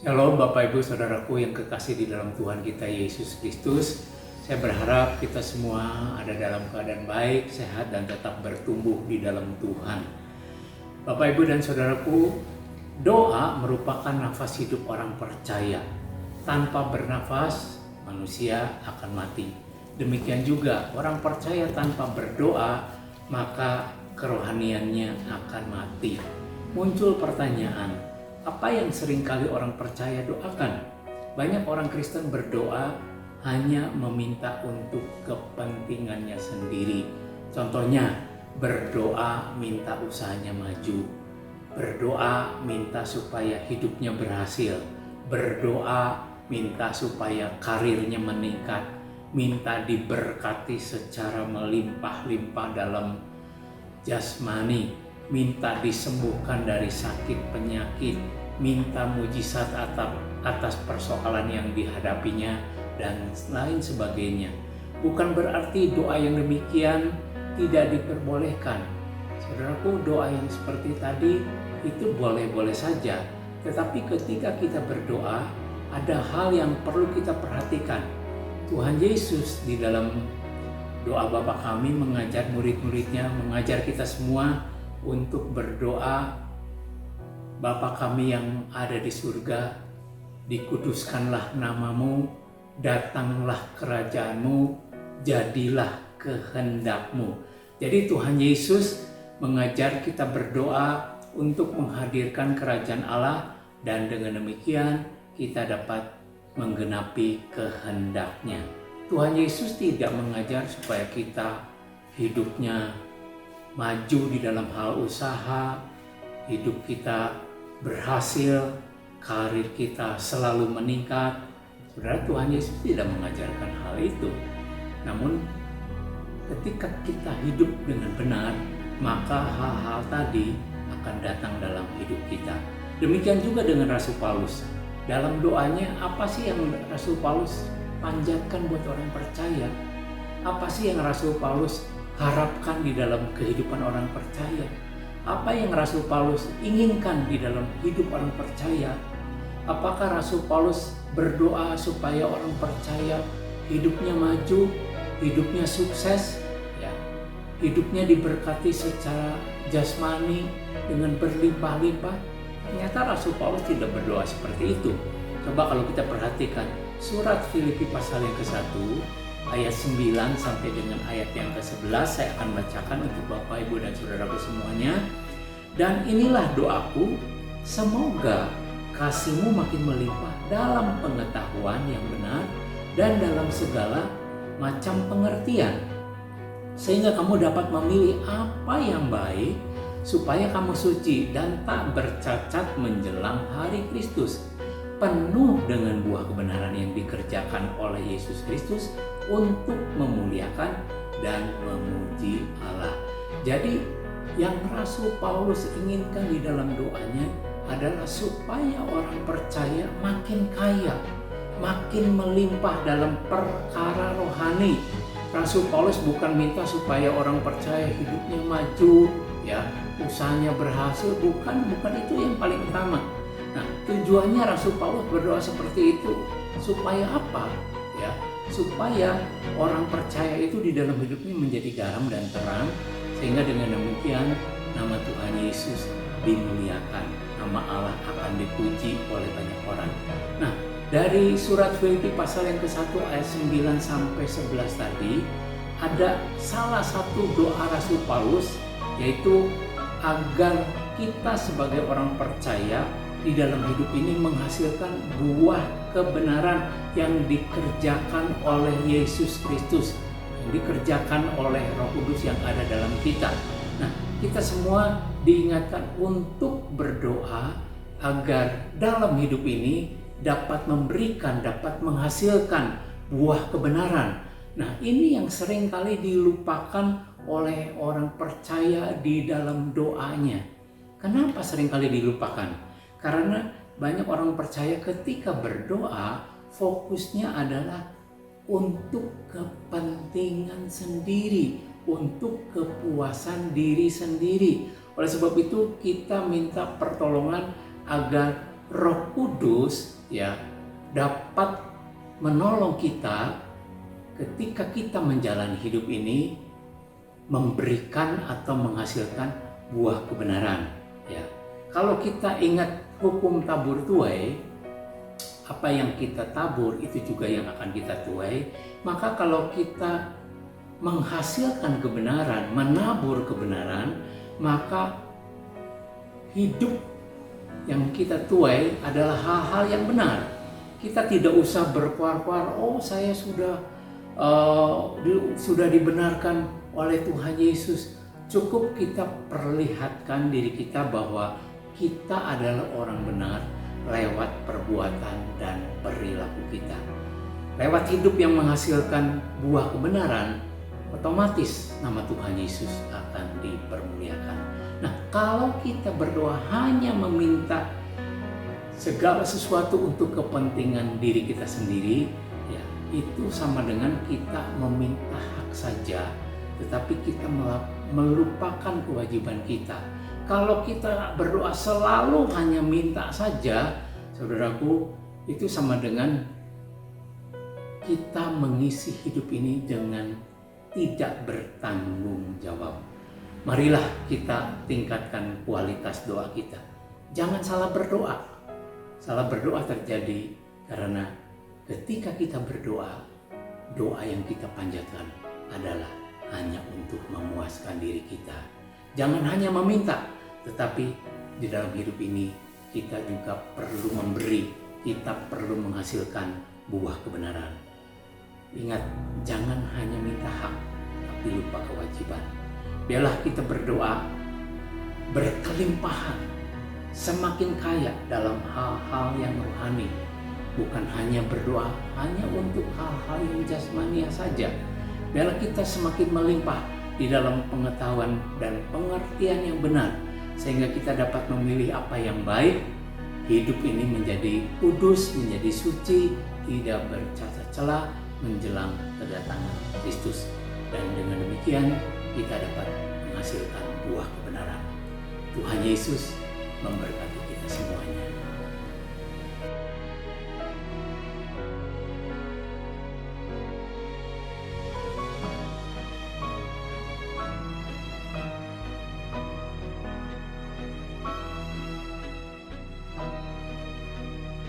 Shalom Bapak Ibu Saudaraku yang kekasih di dalam Tuhan kita Yesus Kristus. Saya berharap kita semua ada dalam keadaan baik, sehat, dan tetap bertumbuh di dalam Tuhan. Bapak Ibu dan Saudaraku, doa merupakan nafas hidup orang percaya. Tanpa bernafas, manusia akan mati. Demikian juga orang percaya tanpa berdoa, maka kerohaniannya akan mati. Muncul pertanyaan, apa yang seringkali orang percaya doakan? Banyak orang Kristen berdoa hanya meminta untuk kepentingannya sendiri. Contohnya, berdoa minta usahanya maju. Berdoa minta supaya hidupnya berhasil. Berdoa minta supaya karirnya meningkat. Minta diberkati secara melimpah-limpah dalam jasmani. Minta disembuhkan dari sakit penyakit, minta mujizat atas persoalan yang dihadapinya, dan lain sebagainya. Bukan berarti doa yang demikian tidak diperbolehkan. Saudaraku, doa yang seperti tadi itu boleh-boleh saja. Tetapi ketika kita berdoa, ada hal yang perlu kita perhatikan. Tuhan Yesus di dalam doa Bapa Kami mengajar murid-muridnya, mengajar kita semua untuk berdoa, Bapa Kami yang ada di surga, dikuduskanlah namamu, datanglah kerajaanmu, jadilah kehendakmu. Jadi Tuhan Yesus mengajar kita berdoa untuk menghadirkan kerajaan Allah, dan dengan demikian kita dapat menggenapi kehendaknya. Tuhan Yesus tidak mengajar supaya kita hidupnya maju di dalam hal usaha, hidup kita berhasil, karir kita selalu meningkat. Saudara, Tuhan Yesus tidak mengajarkan hal itu. Namun ketika kita hidup dengan benar, maka hal-hal tadi akan datang dalam hidup kita. Demikian juga dengan Rasul Paulus. Dalam doanya, apa sih yang Rasul Paulus panjatkan buat orang percaya? Apa sih yang Rasul Paulus harapkan di dalam kehidupan orang percaya? Apa yang Rasul Paulus inginkan di dalam hidup orang percaya? Apakah Rasul Paulus berdoa supaya orang percaya hidupnya maju, hidupnya sukses, ya, hidupnya diberkati secara jasmani dengan berlimpah-limpah? Ternyata Rasul Paulus tidak berdoa seperti itu. Coba kalau kita perhatikan surat Filipi pasal yang ke-1 ayat 9 sampai dengan ayat yang ke-11, saya akan bacakan untuk Bapak, Ibu, dan Saudaraku semuanya. Dan inilah doaku, semoga kasihmu makin melimpah dalam pengetahuan yang benar dan dalam segala macam pengertian, sehingga kamu dapat memilih apa yang baik, supaya kamu suci dan tak bercacat menjelang hari Kristus, penuh dengan buah kebenaran yang dikerjakan oleh Yesus Kristus untuk memuliakan dan memuji Allah. Jadi yang Rasul Paulus inginkan di dalam doanya adalah supaya orang percaya makin kaya, makin melimpah dalam perkara rohani. Rasul Paulus bukan minta supaya orang percaya hidupnya maju, ya, usahanya berhasil, bukan itu yang paling utama. Nah, tujuannya Rasul Paulus berdoa seperti itu supaya apa? Ya, supaya orang percaya itu di dalam hidupnya menjadi garam dan terang, sehingga dengan demikian nama Tuhan Yesus dimuliakan, nama Allah akan dipuji oleh banyak orang. Nah, dari surat Filipi pasal yang ke-1 ayat 9 sampai 11 tadi, ada salah satu doa Rasul Paulus, yaitu agar kita sebagai orang percaya di dalam hidup ini menghasilkan buah kebenaran yang dikerjakan oleh Yesus Kristus, yang dikerjakan oleh Roh Kudus yang ada dalam kita. Nah, kita semua diingatkan untuk berdoa agar dalam hidup ini dapat memberikan, dapat menghasilkan buah kebenaran. Nah, ini yang seringkali dilupakan oleh orang percaya di dalam doanya. Kenapa seringkali dilupakan? Karena banyak orang percaya ketika berdoa, fokusnya adalah untuk kepentingan sendiri, untuk kepuasan diri sendiri. Oleh sebab itu kita minta pertolongan agar Roh Kudus ya dapat menolong kita ketika kita menjalani hidup ini, memberikan atau menghasilkan buah kebenaran ya. Kalau kita ingat hukum tabur tuai, apa yang kita tabur itu juga yang akan kita tuai. Maka kalau kita menghasilkan kebenaran, menabur kebenaran, maka hidup yang kita tuai adalah hal-hal yang benar. Kita tidak usah berkuar-kuar, oh saya sudah dibenarkan oleh Tuhan Yesus. Cukup kita perlihatkan diri kita bahwa kita adalah orang benar lewat perbuatan dan perilaku kita. Lewat hidup yang menghasilkan buah kebenaran, otomatis nama Tuhan Yesus akan dipermuliakan. Nah, kalau kita berdoa hanya meminta segala sesuatu untuk kepentingan diri kita sendiri, ya, itu sama dengan kita meminta hak saja, tetapi kita melupakan kewajiban kita. Kalau kita berdoa selalu hanya minta saja, saudaraku, itu sama dengan kita mengisi hidup ini dengan tidak bertanggung jawab. Marilah kita tingkatkan kualitas doa kita. Jangan salah berdoa. Salah berdoa terjadi karena ketika kita berdoa, doa yang kita panjatkan adalah hanya untuk memuaskan diri kita. Jangan hanya meminta, tetapi di dalam hidup ini kita juga perlu memberi, kita perlu menghasilkan buah kebenaran. Ingat, jangan hanya minta hak, tapi lupa kewajiban. Biarlah kita berdoa berkelimpahan, semakin kaya dalam hal-hal yang rohani. Bukan hanya berdoa hanya untuk hal-hal yang jasmania saja. Biarlah kita semakin melimpah di dalam pengetahuan dan pengertian yang benar, sehingga kita dapat memilih apa yang baik. Hidup ini menjadi kudus, menjadi suci, tidak bercacat celah menjelang kedatangan Kristus. Dan dengan demikian kita dapat menghasilkan buah kebenaran. Tuhan Yesus memberkati kita semuanya.